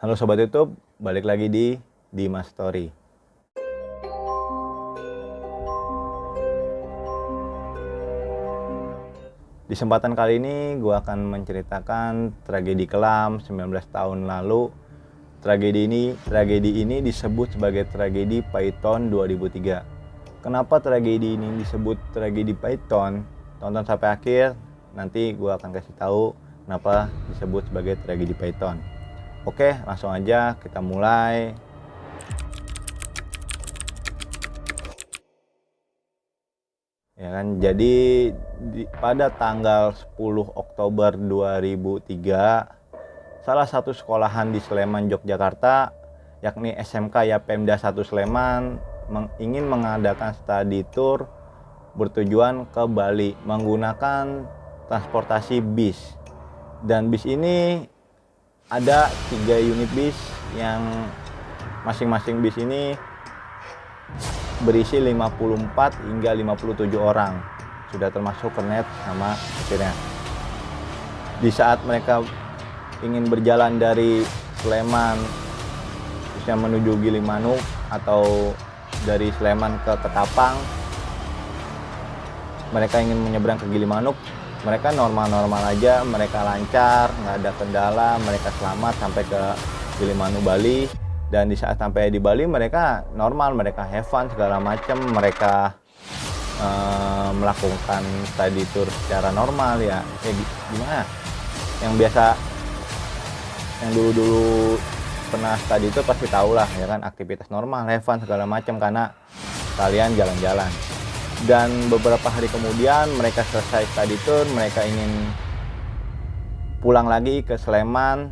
Halo Sobat YouTube, balik lagi di Dimas Story. Di kesempatan kali ini gue akan menceritakan tragedi kelam 19 tahun lalu. Tragedi ini disebut sebagai tragedi Python 2003. Kenapa tragedi ini disebut tragedi Python? Tonton sampai akhir, nanti gue akan kasih tahu kenapa disebut sebagai tragedi Python. Oke, langsung aja kita mulai. Ya kan, jadi pada tanggal 10 Oktober 2003, salah satu sekolahan di Sleman, Yogyakarta, yakni SMK Yapemda 1 Sleman, ingin mengadakan study tour bertujuan ke Bali menggunakan transportasi bis. Dan bis ini ada 3 unit bis yang masing-masing bis ini berisi 54 hingga 57 orang. Sudah termasuk kernet sama supirnya. Di saat mereka ingin berjalan dari Sleman khususnya menuju Gilimanuk atau dari Sleman ke Ketapang, mereka ingin menyeberang ke Gilimanuk, mereka normal-normal aja, mereka lancar, nggak ada kendala, mereka selamat sampai ke Gilimanuk Bali. Dan di saat sampai di Bali mereka normal, mereka have fun segala macam, mereka melakukan study tour secara normal ya. Gimana? Yang biasa, yang dulu pernah study tour pasti tahu lah ya kan, aktivitas normal, have fun segala macam karena kalian jalan-jalan. Dan beberapa hari kemudian mereka selesai study tour, mereka ingin pulang lagi ke Sleman.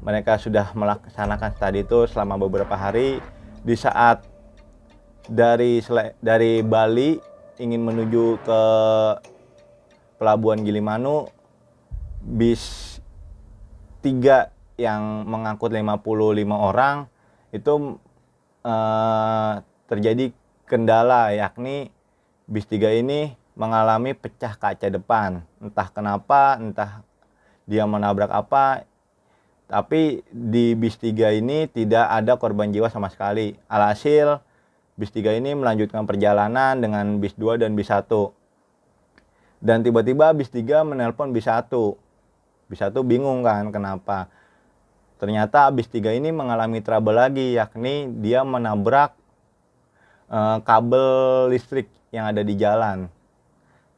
Mereka sudah melaksanakan study tour selama beberapa hari. Di saat dari Bali ingin menuju ke Pelabuhan Gilimanuk, bis 3 yang mengangkut 55 orang itu terjadi kendala, yakni bis 3 ini mengalami pecah kaca depan. Entah kenapa, entah dia menabrak apa, tapi di bis 3 ini tidak ada korban jiwa sama sekali. Alhasil bis 3 ini melanjutkan perjalanan dengan bis 2 dan bis 1. Dan tiba-tiba bis 3 menelpon bis 1. Bis 1 bingung kan kenapa. Ternyata bis 3 ini mengalami trouble lagi, yakni dia menabrak kabel listrik yang ada di jalan.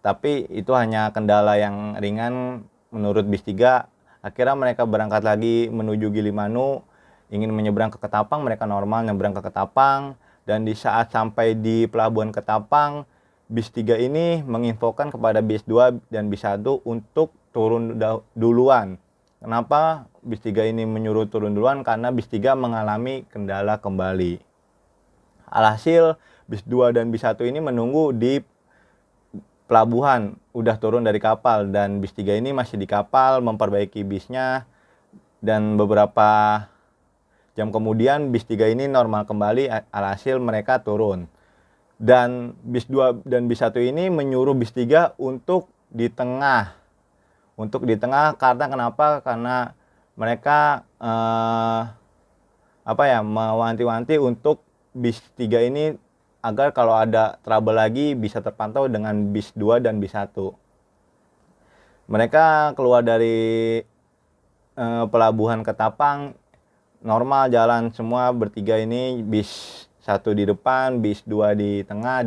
Tapi itu hanya kendala yang ringan menurut bis 3. Akhirnya mereka berangkat lagi menuju Gilimanuk, ingin menyeberang ke Ketapang, mereka normal nyeberang ke Ketapang. Dan di saat sampai di Pelabuhan Ketapang, bis 3 ini menginfokan kepada bis 2 dan bis 1 untuk turun duluan. Kenapa bis 3 ini menyuruh turun duluan? Karena bis 3 mengalami kendala kembali. Alhasil bis 2 dan bis 1 ini menunggu di pelabuhan, udah turun dari kapal, dan bis 3 ini masih di kapal memperbaiki bisnya. Dan beberapa jam kemudian bis 3 ini normal kembali, alhasil mereka turun. Dan bis 2 dan bis 1 ini menyuruh bis 3 untuk di tengah. Karena kenapa? Karena mereka mewanti-wanti untuk bis 3 ini agar kalau ada trouble lagi bisa terpantau dengan bis 2 dan bis 1. Mereka keluar dari Pelabuhan Ketapang, normal jalan semua bertiga ini, bis 1 di depan, bis 2 di tengah,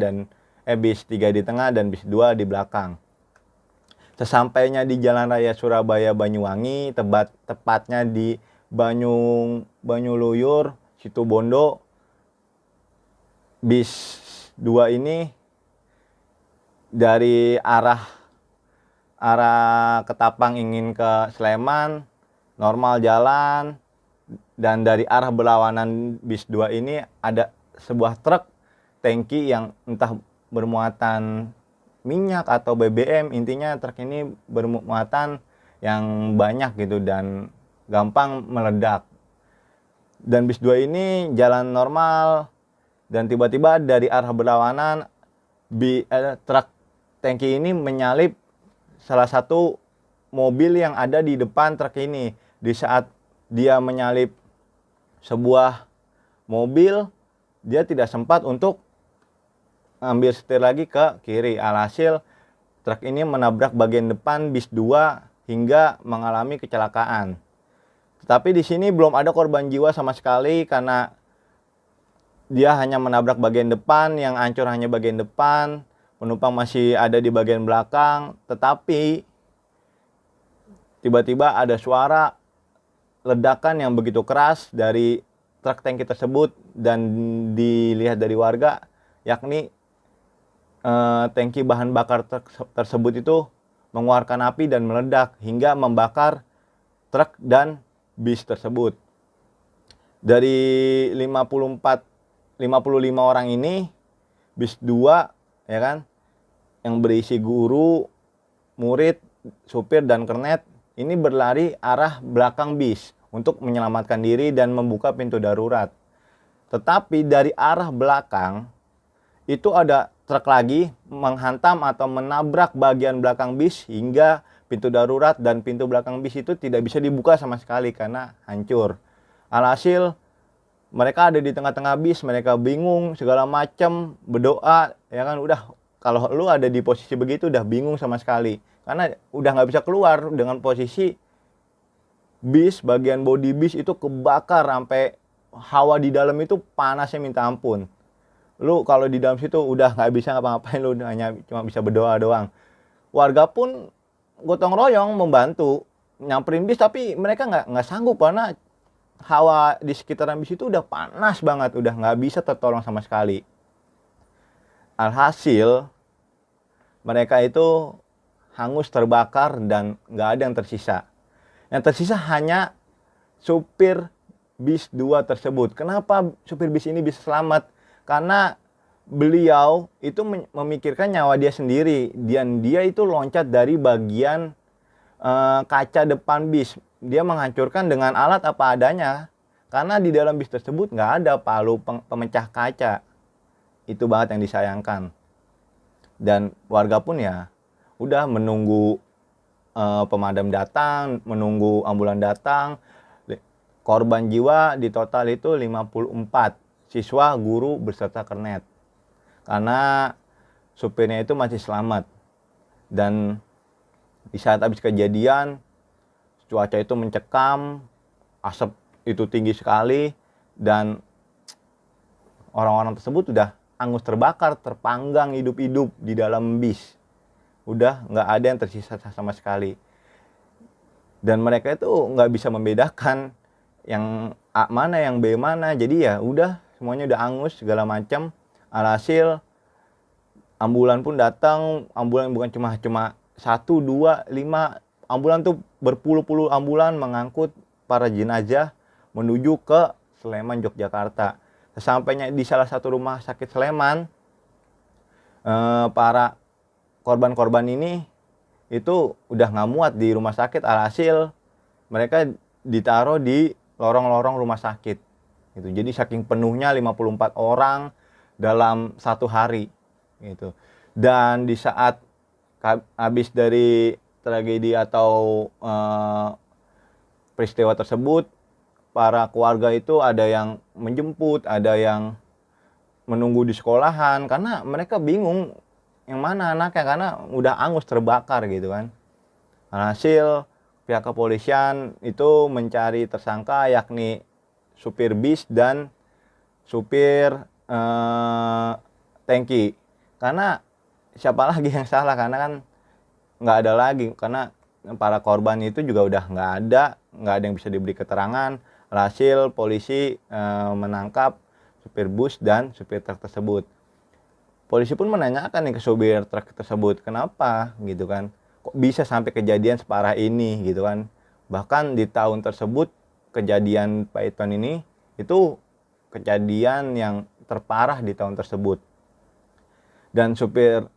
bis 3 di tengah dan bis 2 di belakang. Sesampainya di Jalan Raya Surabaya Banyuwangi, tepatnya di Banyuluyur, Situbondo, bis 2 ini dari arah Ketapang ingin ke Sleman, normal jalan. Dan dari arah berlawanan bis 2 ini ada sebuah truk tangki yang entah bermuatan minyak atau BBM, intinya truk ini bermuatan yang banyak gitu dan gampang meledak. Dan bis 2 ini jalan normal, dan tiba-tiba dari arah berlawanan truk tangki ini menyalip salah satu mobil yang ada di depan truk ini. Di saat dia menyalip sebuah mobil, dia tidak sempat untuk ambil setir lagi ke kiri. Alhasil truk ini menabrak bagian depan bis 2 hingga mengalami kecelakaan. Tetapi di sini belum ada korban jiwa sama sekali karena dia hanya menabrak bagian depan, yang hancur hanya bagian depan, penumpang masih ada di bagian belakang. Tetapi tiba-tiba ada suara ledakan yang begitu keras dari truk tangki tersebut, dan dilihat dari warga, yakni tangki bahan bakar tersebut itu mengeluarkan api dan meledak hingga membakar truk dan bis tersebut. Dari 55 orang ini, bis 2 ya kan, yang berisi guru, murid, supir dan kernet, ini berlari arah belakang bis untuk menyelamatkan diri dan membuka pintu darurat. Tetapi dari arah belakang itu ada truk lagi menghantam atau menabrak bagian belakang bis hingga pintu darurat dan pintu belakang bis itu tidak bisa dibuka sama sekali karena hancur. Alhasil mereka ada di tengah-tengah bis, mereka bingung segala macam, berdoa ya kan. Udah, kalau lu ada di posisi begitu udah bingung sama sekali karena udah nggak bisa keluar dengan posisi bis, bagian bodi bis itu kebakar sampai hawa di dalam itu panasnya minta ampun. Lu kalau di dalam situ udah nggak bisa ngapa-ngapain, lu hanya cuma bisa berdoa doang. Warga pun gotong royong membantu nyamperin bis, tapi mereka nggak sanggup karena hawa di sekitaran bis itu udah panas banget, udah nggak bisa tertolong sama sekali. Alhasil mereka itu hangus terbakar dan nggak ada yang tersisa. Yang tersisa hanya supir bis 2 tersebut. Kenapa supir bis ini bisa selamat? Karena beliau itu memikirkan nyawa dia sendiri, dan dia itu loncat dari bagian kaca depan bis. Dia menghancurkan dengan alat apa adanya, karena di dalam bis tersebut nggak ada palu pemecah kaca. Itu banget yang disayangkan. Dan warga pun ya udah menunggu pemadam datang, menunggu ambulan datang. Korban jiwa di total itu 54. Siswa, guru, beserta kernet. Karena supirnya itu masih selamat. Dan di saat habis kejadian, cuaca itu mencekam, asap itu tinggi sekali, dan orang-orang tersebut udah hangus terbakar, terpanggang hidup-hidup di dalam bis. Udah nggak ada yang tersisa sama sekali. Dan mereka itu nggak bisa membedakan yang A mana, yang B mana. Jadi ya udah, semuanya udah hangus segala macam. Alhasil ambulan pun datang. Ambulan bukan cuma 1, 2, 5. Ambulan tuh berpuluh-puluh ambulan mengangkut para jenazah menuju ke Sleman, Yogyakarta. Sesampainya di salah satu rumah sakit Sleman, para korban-korban ini itu udah nggak muat di rumah sakit. Alhasil mereka ditaruh di lorong-lorong rumah sakit. Gitu. Jadi saking penuhnya 54 orang dalam 1 hari. Gitu. Dan di saat habis dari tragedi atau peristiwa tersebut, para keluarga itu ada yang menjemput, ada yang menunggu di sekolahan karena mereka bingung yang mana anaknya karena udah hangus terbakar gitu kan. Hasil pihak kepolisian itu mencari tersangka yakni supir bis dan supir tangki. Karena siapa lagi yang salah, karena kan nggak ada lagi, karena para korban itu juga udah nggak ada yang bisa diberi keterangan. Hasil polisi menangkap supir bus dan supir truk tersebut. Polisi pun menanyakan nih ke supir truk tersebut, kenapa gitu kan, kok bisa sampai kejadian separah ini gitu kan. Bahkan di tahun tersebut kejadian Python ini itu kejadian yang terparah di tahun tersebut. Dan supir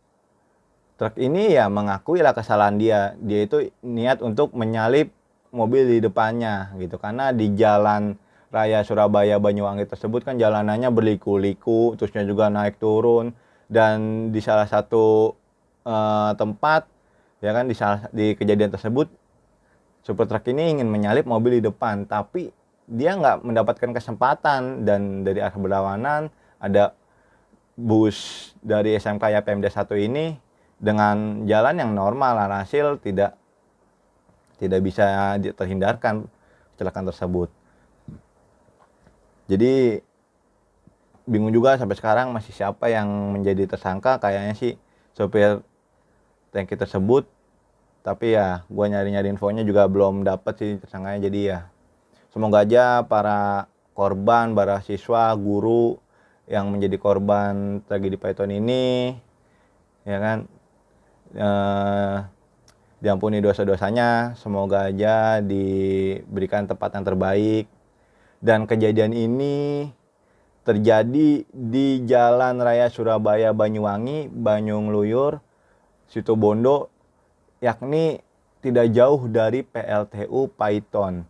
truk ini ya mengakui lah kesalahan dia. Dia itu niat untuk menyalip mobil di depannya gitu. Karena di jalan raya Surabaya Banyuwangi tersebut kan jalanannya berliku-liku, terusnya juga naik turun. Dan di salah satu tempat ya kan, di kejadian tersebut supir truk ini ingin menyalip mobil di depan, tapi dia nggak mendapatkan kesempatan. Dan dari arah berlawanan ada bus dari SMK YPMD 1 ini dengan jalan yang normal, alhasil tidak bisa terhindarkan kecelakaan tersebut. Jadi bingung juga sampai sekarang masih siapa yang menjadi tersangka. Kayaknya sih sopir tangki tersebut, tapi ya gue nyari-nyari infonya juga belum dapet sih tersangkanya. Jadi ya semoga aja para korban, para siswa, guru yang menjadi korban tragedi Python ini, ya kan, diampuni dosa-dosanya. Semoga aja diberikan tempat yang terbaik. Dan kejadian ini terjadi di Jalan Raya Surabaya Banyuwangi, Banyungluyur, Situbondo, yakni tidak jauh dari PLTU Python.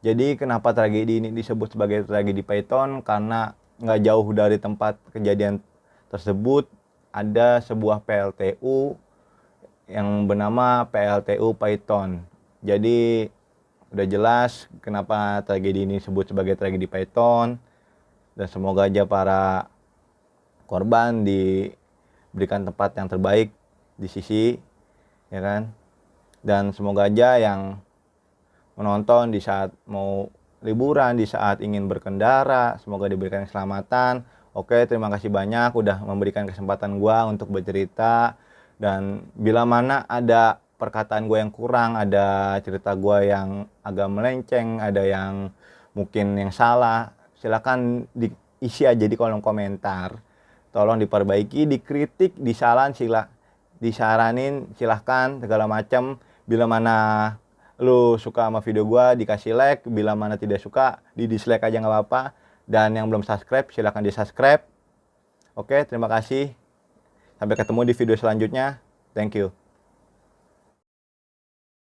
Jadi kenapa tragedi ini disebut sebagai tragedi Python? Karena nggak jauh dari tempat kejadian tersebut ada sebuah PLTU yang bernama PLTU Python. Jadi udah jelas kenapa tragedi ini disebut sebagai tragedi Python. Dan semoga aja para korban diberikan tempat yang terbaik di sisi, ya kan. Dan semoga aja yang menonton di saat mau liburan, di saat ingin berkendara, semoga diberikan keselamatan. Oke, terima kasih banyak udah memberikan kesempatan gua untuk bercerita. Dan bila mana ada perkataan gue yang kurang, ada cerita gue yang agak melenceng, ada yang mungkin yang salah, silakan diisi aja di kolom komentar. Tolong diperbaiki, dikritik, disaranin, silahkan segala macam. Bila mana lu suka sama video gua, dikasih like. Bila mana tidak suka, di dislike aja nggak apa-apa. Dan yang belum subscribe, silahkan di subscribe. Oke, terima kasih. Sampai ketemu di video selanjutnya. Thank you.